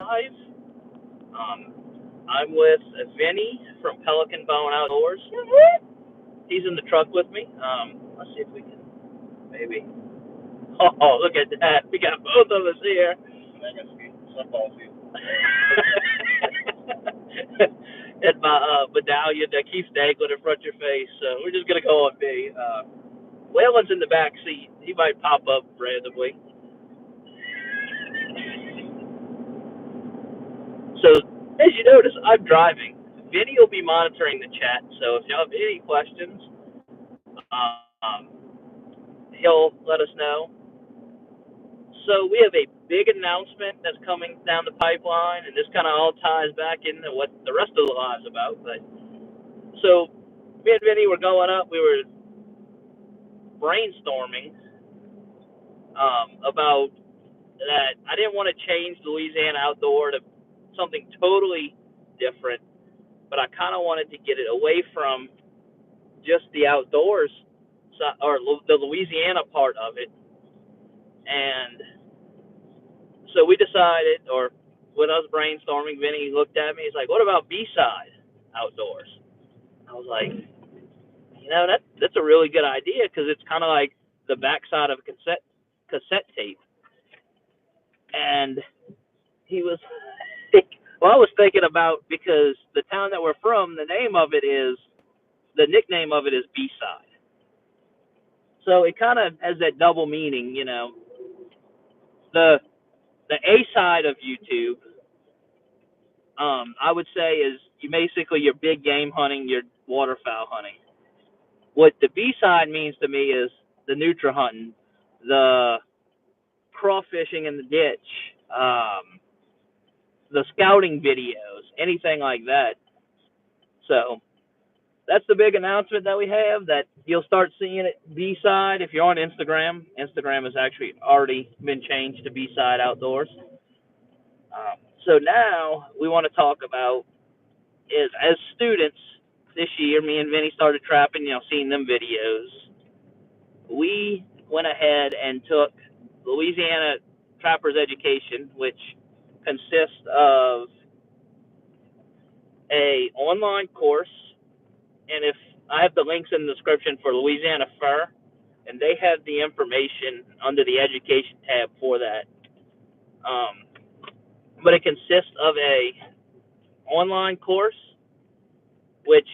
live. Um, I'm with Vinny from Pelican Bone Outdoors. He's in the truck with me. Let's see if we can maybe. Oh, look at that. We got both of us here. And my medallion that keeps dangling in front of your face. So we're just going to go on me. Waylon's in the back seat. He might pop up randomly. So, as you notice, I'm driving. Vinny will be monitoring the chat. So if you have any questions, um, he'll let us know. So we have a big announcement that's coming down the pipeline, and this kind of all ties back into what the rest of the live is about. But so me and Vinny were going up. We were brainstorming about that. I didn't want to change Louisiana Outdoor to something totally different, but I kind of wanted to get it away from just the outdoors or the Louisiana part of it. And so we decided, or when I was brainstorming, Vinny looked at me. He's like, "What about B-side outdoors?" I was like, that's a really good idea because it's kind of like the backside of a cassette tape. And he was, well, I was thinking about because the town that we're from, the nickname of it is B-side. So it kind of has that double meaning, The A side of YouTube, I would say, is basically your big game hunting, your waterfowl hunting. What the B side means to me is the nutria hunting, the crawfishing in the ditch, the scouting videos, anything like that. So that's the big announcement that we have, that you'll start seeing it B side. If you're on Instagram, Instagram has actually already been changed to B side outdoors. So now we want to talk about is, as students this year, me and Vinny started trapping, seeing them videos. We went ahead and took Louisiana Trappers Education, which consists of a online course, and if I have the links in the description for Louisiana Fur, and they have the information under the education tab for that. But it consists of a online course, which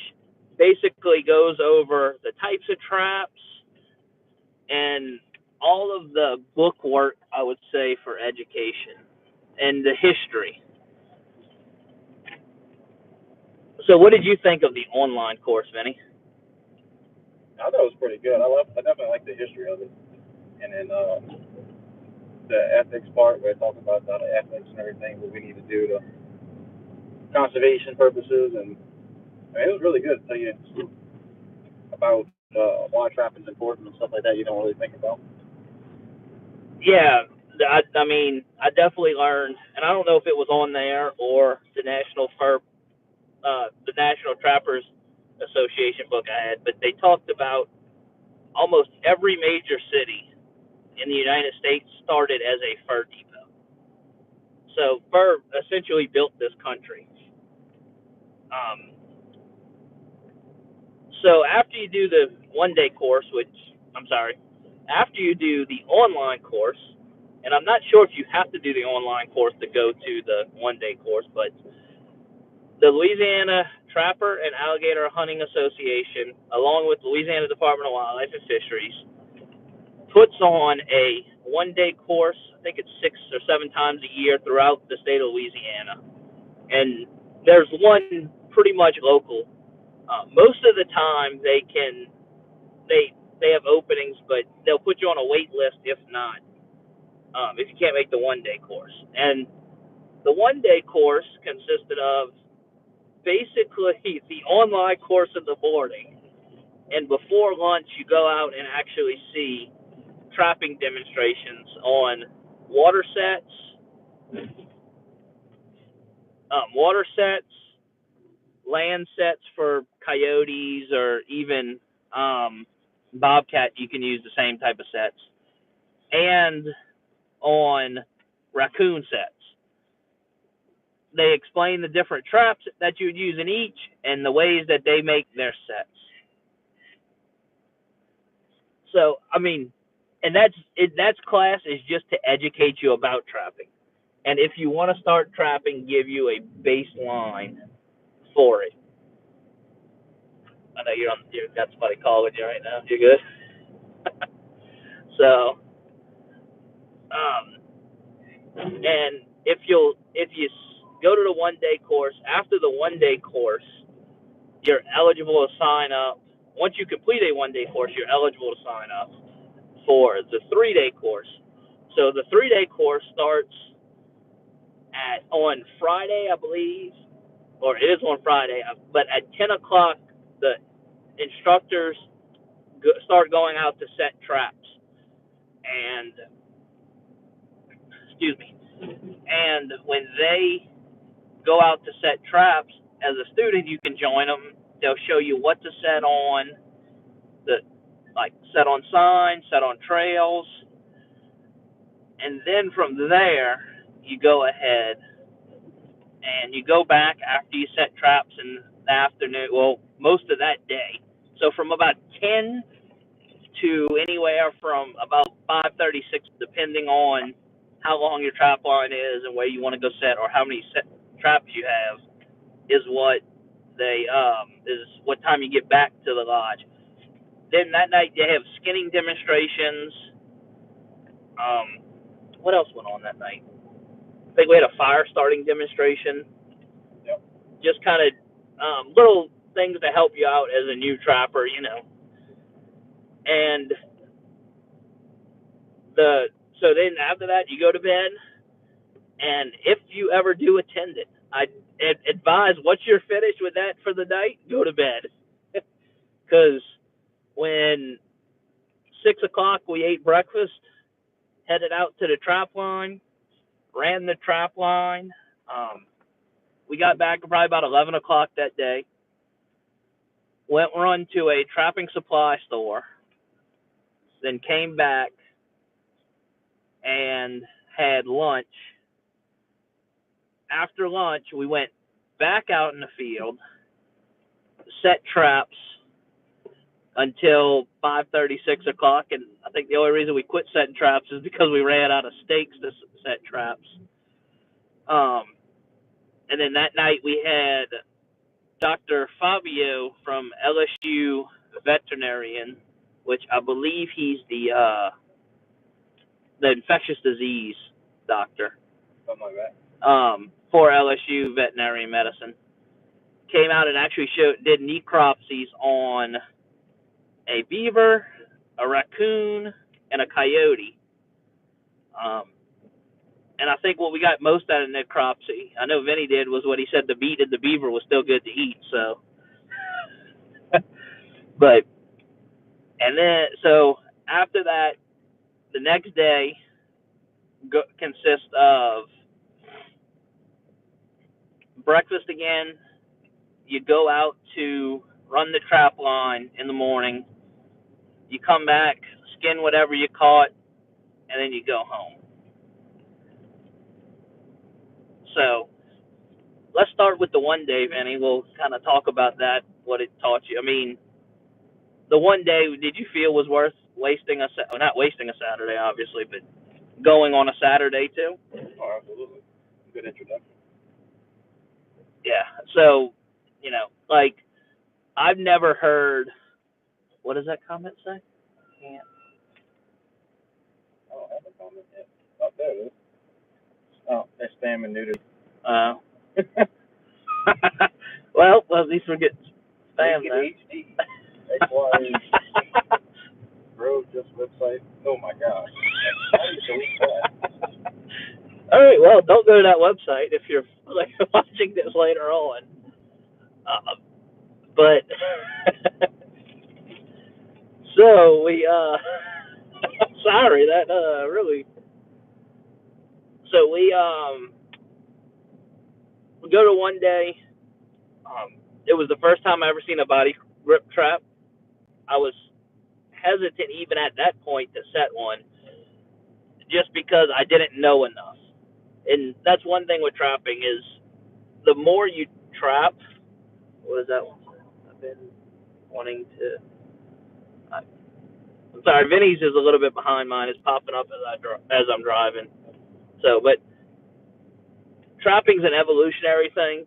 basically goes over the types of traps and all of the book work, I would say, for education and the history. So what did you think of the online course, Vinny? I thought it was pretty good. I definitely like the history of it. And then the ethics part where it talks about the ethics and everything, what we need to do to conservation purposes. And I mean, it was really good to tell you about why trapping is important and stuff like that you don't really think about. Yeah, I mean, I definitely learned, and I don't know if it was on there or the the National Trappers Association book I had, but they talked about almost every major city in the United States started as a fur depot. So fur essentially built this country. Um, so after you do the one-day course, after you do the online course, and I'm not sure if you have to do the online course to go to the one-day course, but the Louisiana Trapper and Alligator Hunting Association, along with Louisiana Department of Wildlife and Fisheries, puts on a one-day course. I think it's 6 or 7 times a year throughout the state of Louisiana, and there's one pretty much local. Most of the time, they have openings, but they'll put you on a wait list if not, if you can't make the one-day course. And the one-day course consisted of basically the online course in the morning, and before lunch, you go out and actually see trapping demonstrations on water sets, land sets for coyotes, or even bobcat. You can use the same type of sets, and on raccoon sets. they explain the different traps that you would use in each and the ways that they make their sets. So, I mean, and that's class is just to educate you about trapping. And if you want to start trapping, give you a baseline for it. I know you got somebody calling you right now. You good? So, and if you go to the 1 day course, after the 1 day course, you're eligible to sign up. Once you complete a 1 day course, you're eligible to sign up for the 3 day course. So the 3 day course starts on Friday, I believe, or it is on Friday, but at 10 o'clock, the instructors start going out to set traps. And, excuse me, and when they go out to set traps, as a student, you can join them. They'll show you what to set on, set on signs, set on trails, and then from there, you go ahead and you go back after you set traps in the afternoon, well, most of that day. So from about 10 to anywhere from about 5:36, depending on how long your trap line is and where you want to go set or how many set traps you have, is what time you get back to the lodge. Then that night they have skinning demonstrations. What else went on that night? I think we had a fire starting demonstration. Yep. Just kind of little things to help you out as a new trapper, And so then after that, you go to bed. And if you ever do attend it, I advise once you're finished with that for the night, go to bed. Because when 6 o'clock, we ate breakfast, headed out to the trap line, ran the trap line. We got back probably about 11 o'clock that day. Went run to a trapping supply store, then came back and had lunch. After lunch, we went back out in the field, set traps until 5:30, 6 o'clock, and I think the only reason we quit setting traps is because we ran out of stakes to set traps. And then that night we had Dr. Fabio from LSU Veterinarian, which I believe he's the infectious disease doctor. Something like that. For LSU Veterinary Medicine. Came out and actually did necropsies on a beaver, a raccoon, and a coyote. And I think what we got most out of necropsy, I know Vinny did, was what he said the meat of the beaver was still good to eat. So, so after that, the next day consists of breakfast again. You go out to run the trap line in the morning. You come back, skin whatever you caught, and then you go home. So let's start with the 1 day, Vinny. We'll kind of talk about that, what it taught you. I mean, the 1 day, did you feel was worth wasting not wasting a Saturday, obviously, but going on a Saturday too? Oh, absolutely. Good introduction. Yeah. So, I've never heard. What does that comment say? I don't have a comment yet. Oh, there it is. Oh, they're spam and neutered. Well, at least we're getting spam there. HD. XY. Bro, just website. Oh my gosh. How do you delete that? All right. Well, don't go to that website if you're watching this later on. But so we sorry that really. So we go to 1 day. It was the first time I ever seen a body grip trap. I was hesitant even at that point to set one, just because I didn't know enough. And that's one thing with trapping is the more you trap, what is that one? I've been wanting to. I'm sorry, Vinny's is a little bit behind mine. It's popping up as I'm driving. So, but trapping's an evolutionary thing,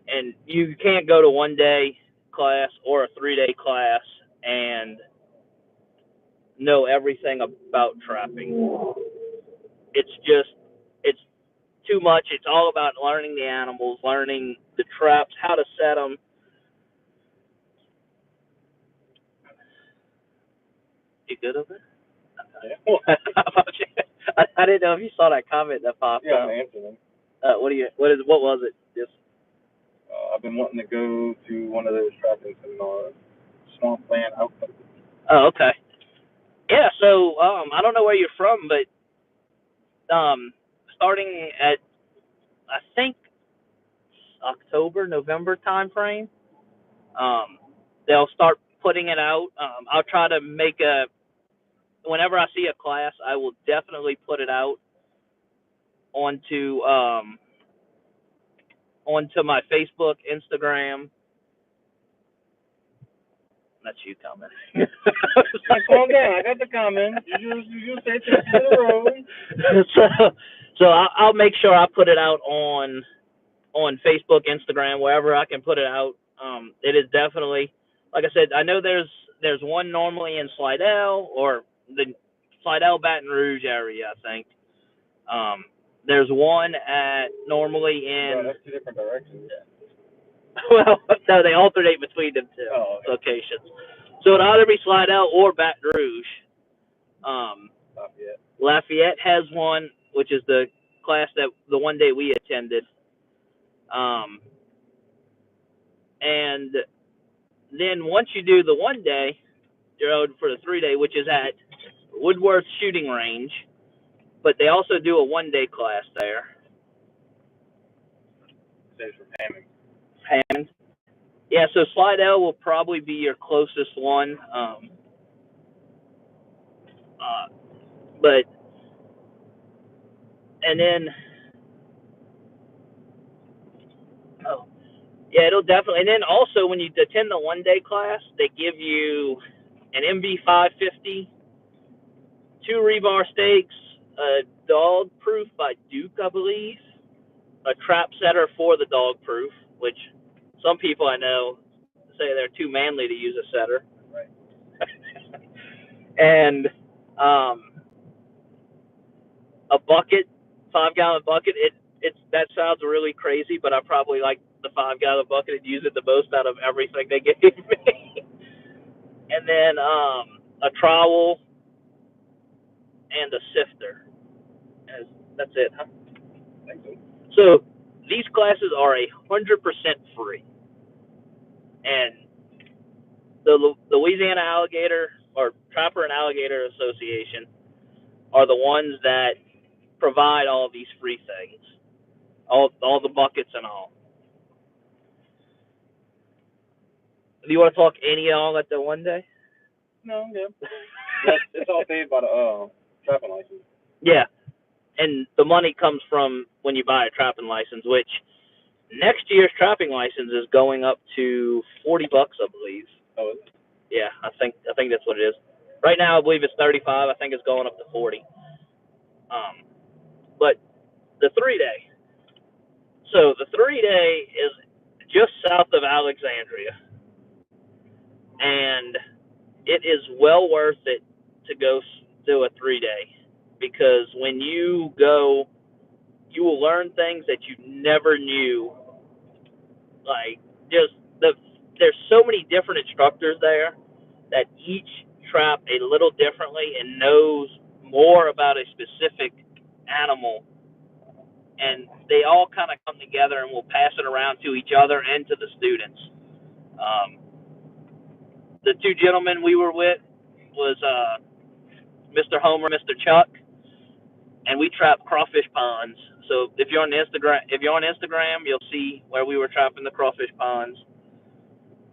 and you can't go to 1-day class or a 3-day class and know everything about trapping. It's too much. It's all about learning the animals, learning the traps, how to set them. You good over there? Yeah. I didn't know if you saw that comment that popped Yeah, up. I'm answering. What was it? Just I've been wanting to go to one of those trapping seminars, Swampland Outfit. oh, okay. Yeah, so I don't know where you're from, but starting at I think October, November time frame, they'll start putting it out. I'll try to make whenever I see a class, I will definitely put it out onto onto my Facebook, Instagram. That's you coming. Calm down. I got the comment. You just say things to the road. So I'll make sure I put it out on Facebook, Instagram, wherever I can put it out. It is definitely, like I said, I know there's one normally in Slidell or the Slidell Baton Rouge area, I think. There's one at normally in. No, that's two different directions. Well, no, they alternate between them two locations. So it'll either be Slidell or Baton Rouge. Lafayette has one, which is the class that the 1-day we attended. And then once you do the 1-day, you're owed for the 3-day, which is at Woodworth Shooting Range. But they also do a 1-day class there. Says for Hammond. Hammond. Yeah, so Slidell will probably be your closest one. But and then yeah, it'll definitely. And then also when you attend the 1-day class, they give you an MB550, 2 rebar stakes, a dog proof by Duke, I believe, a trap setter for the dog proof, which some people I know say they're too manly to use a setter. Right. And a bucket, 5-gallon bucket. That sounds really crazy, but I probably like the 5-gallon bucket and use it the most out of everything they gave me. And then a trowel and a sifter. And that's it, huh? Thank you. So these classes are 100% free, and the Louisiana Alligator or Trapper and Alligator Association are the ones that provide all of these free things, all the buckets and all. Do you want to talk any at all at the 1-day? No, I'm good. It's all paid by the trapping license. Yeah, and the money comes from when you buy a trapping license, which next year's trapping license is going up to $40, I believe. Oh, is it? Yeah, I think that's what it is. Right now, I believe it's 35. I think it's going up to 40. But the 3-day. So the 3-day is just south of Alexandria, and it is well worth it to go do a 3-day, because when you go, you will learn things that you never knew. Like there's so many different instructors there that each trap a little differently and knows more about a specific animal, and they all kind of come together and will pass it around to each other and to the students. The 2 gentlemen we were with was Mr. Homer, Mr. Chuck, and we trapped crawfish ponds. So if you're on Instagram, you'll see where we were trapping the crawfish ponds,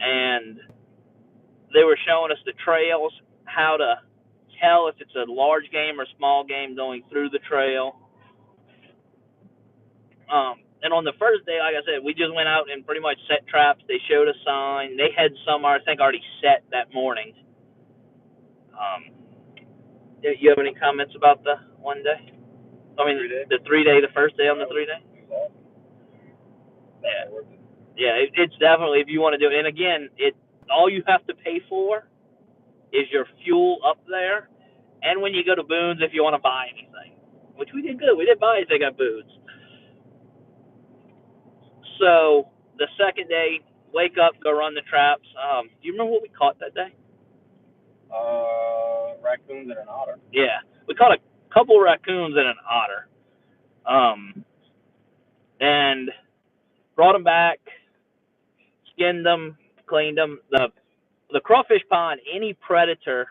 and they were showing us the trails, how to tell if it's a large game or small game going through the trail. And on the first day, like I said, we just went out and pretty much set traps. They showed a sign. They had some, I think, already set that morning. You have any comments about the one day? I mean, the 3 day, the first day on the 3 day? Yeah. Yeah, it's definitely, if you want to do it. And again, all you have to pay for is your fuel up there. And when you go to Boone's, if you want to buy anything, which we did good. We didn't buy anything at Boone's. So the second day, wake up, go run the traps. Do you remember what we caught that day? Raccoons and an otter. Yeah, we caught a couple raccoons and an otter. And brought them back, skinned them, cleaned them. The crawfish pond, any predator,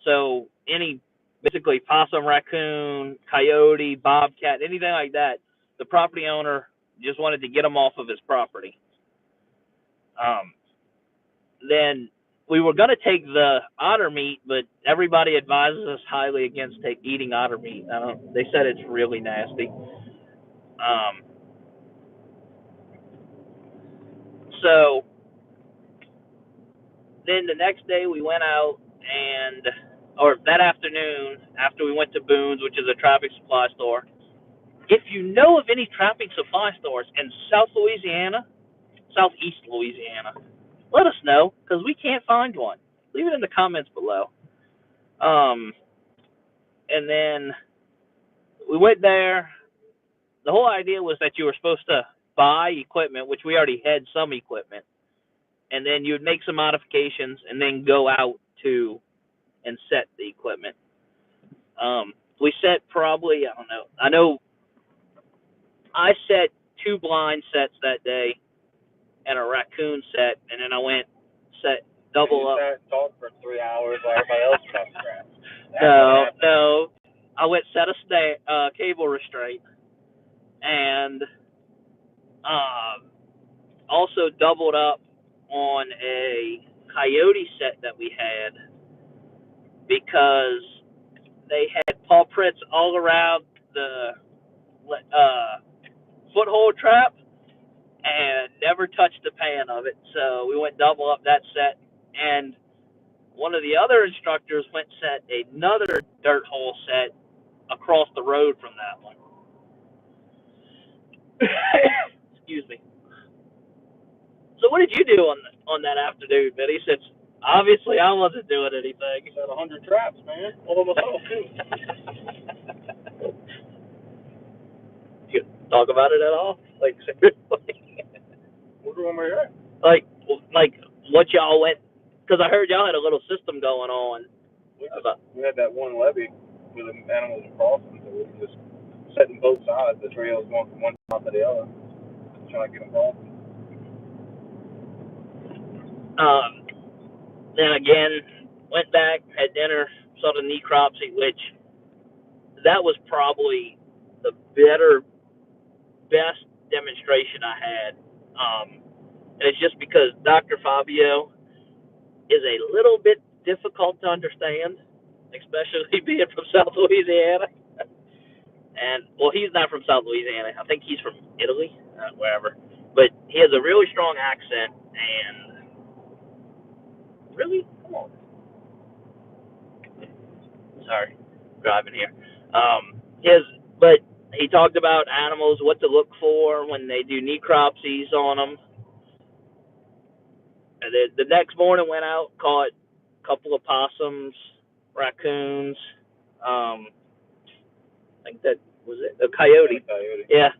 so any basically possum, raccoon, coyote, bobcat, anything like that, the property owner just wanted to get them off of his property. Then we were going to take the otter meat, but everybody advises us highly against eating otter meat. They said it's really nasty. So then the next day we went out or that afternoon after we went to Boone's, which is a trapping supply store. If you know of any trapping supply stores in Southeast Louisiana, let us know, because we can't find one. Leave it in the comments below. And then we went there. The whole idea was that you were supposed to buy equipment, which we already had some equipment, and then you would make some modifications and then go out and set the equipment. We set probably, I know I set 2 blind sets that day and a raccoon set, and then I went set double up. You talked for 3 hours while everybody else got strapped. No. I went set a cable restraint, and also doubled up on a coyote set that we had, because they had paw prints all around the foothold trap and never touched the pan of it. So we went double up that set, and one of the other instructors went set another dirt hole set across the road from that one. Excuse me. So what did you do on that afternoon, Benny? Since obviously I wasn't doing anything. Set 100 traps, man. All of myself too. You talk about it at all? Like seriously? What room are you at? Like what y'all went? Because I heard y'all had a little system going on. We had that one levee with the animals crossing, so we were just setting both sides. The trails going from one side to the other, trying to get them crossing. Then again, went back, had dinner, saw the necropsy, which that was probably the best demonstration I had. And it's just because Dr. Fabio is a little bit difficult to understand, especially being from South Louisiana. And, well, he's not from South Louisiana. I think he's from Italy, wherever. But he has a really strong accent, and really? Come on. Sorry, driving here. But he talked about animals, what to look for when they do necropsies on them. And then the next morning went out, caught a couple of possums, raccoons. I think that was it. A coyote. Yeah,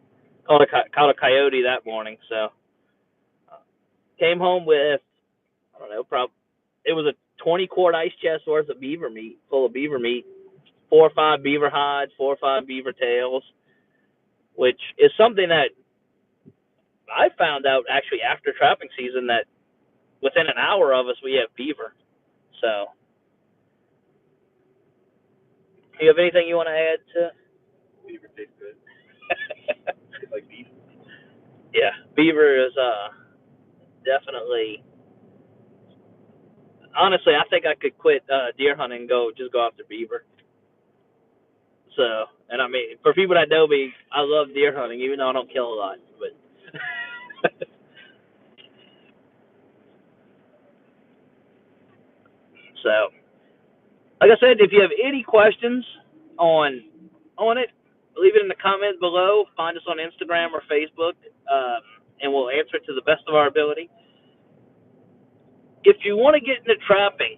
caught a coyote that morning. So came home with, I don't know, it was a 20-quart ice chest worth of beaver meat, full of beaver meat, 4 or 5 beaver hides, 4 or 5 beaver tails, which is something that I found out actually after trapping season, that within an hour of us we have beaver. So, do you have anything you want to add to? Beaver tastes good. It's like beef. Yeah, beaver is definitely. Honestly, I think I could quit deer hunting and go after beaver. So, and I mean, for people that know me, I love deer hunting, even though I don't kill a lot. But so, like I said, if you have any questions on it, leave it in the comments below. Find us on Instagram or Facebook, and we'll answer it to the best of our ability. If you want to get into trapping,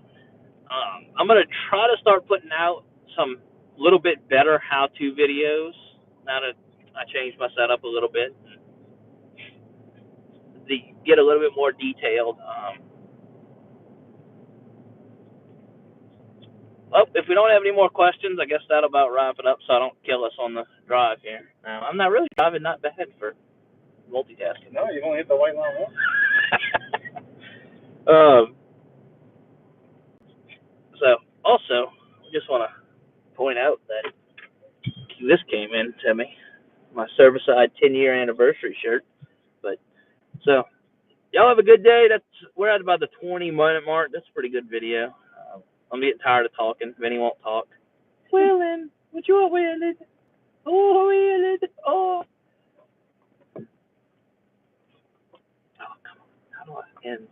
I'm going to try to start putting out some little bit better how-to videos now that I changed my setup a little bit. To get a little bit more detailed. Well, if we don't have any more questions, I guess that'll about wrap it up so I don't kill us on the drive here. Now, I'm not really driving not bad for multitasking. No, you've only hit the white line once. So, also, I just want to point out that this came in to me, my Servicide 10-year anniversary shirt. But, so, y'all have a good day. We're at about the 20-minute mark. That's a pretty good video. I'm getting tired of talking. Vinny won't talk. Wheeling, what you wheeling? Oh, wheeling. Oh. Oh, come on. How do I end?